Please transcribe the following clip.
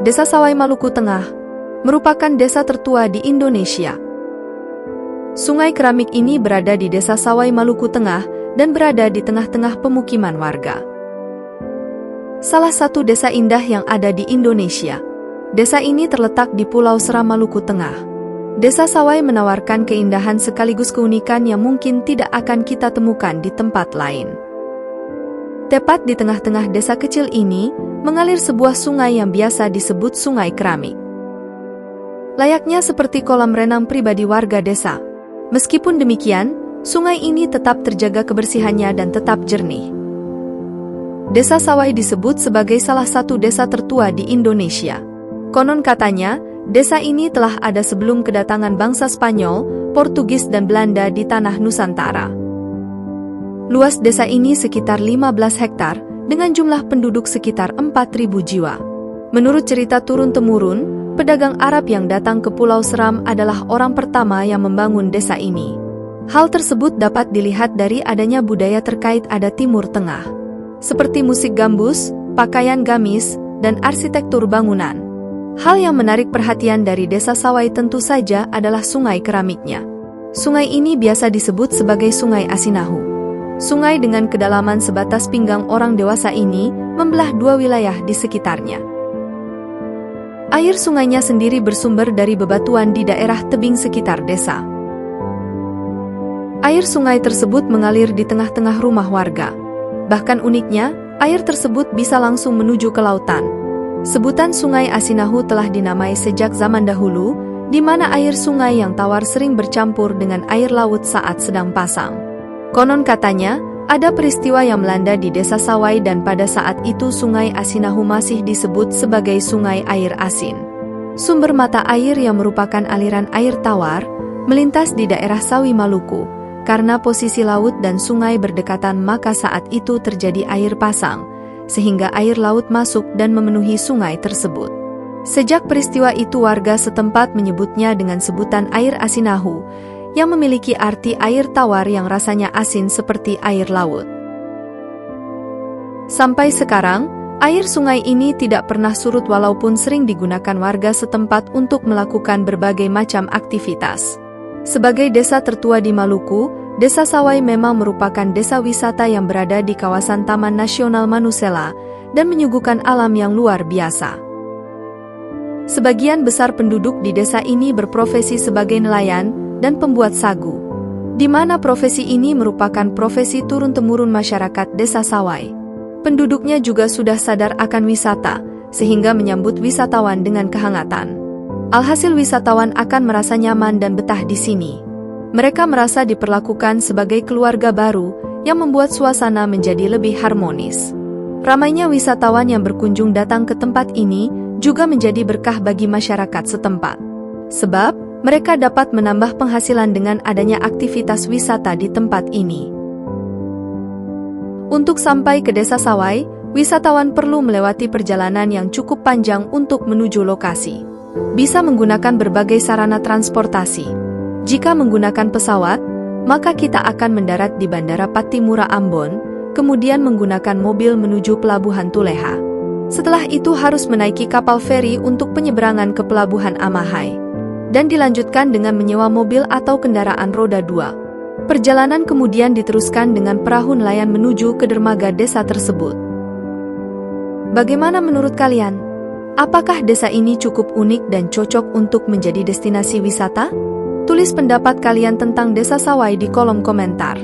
Desa Sawai, Maluku Tengah, merupakan desa tertua di Indonesia. Sungai keramik ini berada di Desa Sawai, Maluku Tengah, dan berada di tengah-tengah pemukiman warga. Salah satu desa indah yang ada di Indonesia. Desa ini terletak di Pulau Seram, Maluku Tengah. Desa Sawai menawarkan keindahan sekaligus keunikan yang mungkin tidak akan kita temukan di tempat lain. Tepat di tengah-tengah desa kecil ini, mengalir sebuah sungai yang biasa disebut Sungai Keramik. Layaknya seperti kolam renang pribadi warga desa. Meskipun demikian, sungai ini tetap terjaga kebersihannya dan tetap jernih. Desa Sawai disebut sebagai salah satu desa tertua di Indonesia. Konon katanya, desa ini telah ada sebelum kedatangan bangsa Spanyol, Portugis dan Belanda di tanah Nusantara. Luas desa ini sekitar 15 hektar, dengan jumlah penduduk sekitar 4.000 jiwa. Menurut cerita turun-temurun, pedagang Arab yang datang ke Pulau Seram adalah orang pertama yang membangun desa ini. Hal tersebut dapat dilihat dari adanya budaya terkait adat Timur Tengah, seperti musik gambus, pakaian gamis, dan arsitektur bangunan. Hal yang menarik perhatian dari Desa Sawai tentu saja adalah sungai keramiknya. Sungai ini biasa disebut sebagai Sungai Asinahu. Sungai dengan kedalaman sebatas pinggang orang dewasa ini membelah dua wilayah di sekitarnya. Air sungainya sendiri bersumber dari bebatuan di daerah tebing sekitar desa. Air sungai tersebut mengalir di tengah-tengah rumah warga. Bahkan uniknya, air tersebut bisa langsung menuju ke lautan. Sebutan Sungai Asinahu telah dinamai sejak zaman dahulu, di mana air sungai yang tawar sering bercampur dengan air laut saat sedang pasang. Konon katanya, ada peristiwa yang melanda di Desa Sawai dan pada saat itu Sungai Asinahu masih disebut sebagai Sungai Air Asin. Sumber mata air yang merupakan aliran air tawar, melintas di daerah Sawi, Maluku. Karena posisi laut dan sungai berdekatan maka saat itu terjadi air pasang, sehingga air laut masuk dan memenuhi sungai tersebut. Sejak peristiwa itu warga setempat menyebutnya dengan sebutan Air Asinahu, yang memiliki arti air tawar yang rasanya asin seperti air laut. Sampai sekarang, air sungai ini tidak pernah surut walaupun sering digunakan warga setempat untuk melakukan berbagai macam aktivitas. Sebagai desa tertua di Maluku, Desa Sawai memang merupakan desa wisata yang berada di kawasan Taman Nasional Manusela dan menyuguhkan alam yang luar biasa. Sebagian besar penduduk di desa ini berprofesi sebagai nelayan dan pembuat sagu, di mana profesi ini merupakan profesi turun-temurun masyarakat Desa Sawai. Penduduknya juga sudah sadar akan wisata, sehingga menyambut wisatawan dengan kehangatan. Alhasil wisatawan akan merasa nyaman dan betah di sini. Mereka merasa diperlakukan sebagai keluarga baru, yang membuat suasana menjadi lebih harmonis. Ramainya wisatawan yang berkunjung datang ke tempat ini, juga menjadi berkah bagi masyarakat setempat. Sebab, mereka dapat menambah penghasilan dengan adanya aktivitas wisata di tempat ini. Untuk sampai ke Desa Sawai, wisatawan perlu melewati perjalanan yang cukup panjang untuk menuju lokasi. Bisa menggunakan berbagai sarana transportasi. Jika menggunakan pesawat, maka kita akan mendarat di Bandara Pattimura Ambon, kemudian menggunakan mobil menuju Pelabuhan Tuleha. Setelah itu harus menaiki kapal feri untuk penyeberangan ke Pelabuhan Amahai, dan dilanjutkan dengan menyewa mobil atau kendaraan roda 2. Perjalanan kemudian diteruskan dengan perahu nelayan menuju ke dermaga desa tersebut. Bagaimana menurut kalian? Apakah desa ini cukup unik dan cocok untuk menjadi destinasi wisata? Tulis pendapat kalian tentang Desa Sawai di kolom komentar.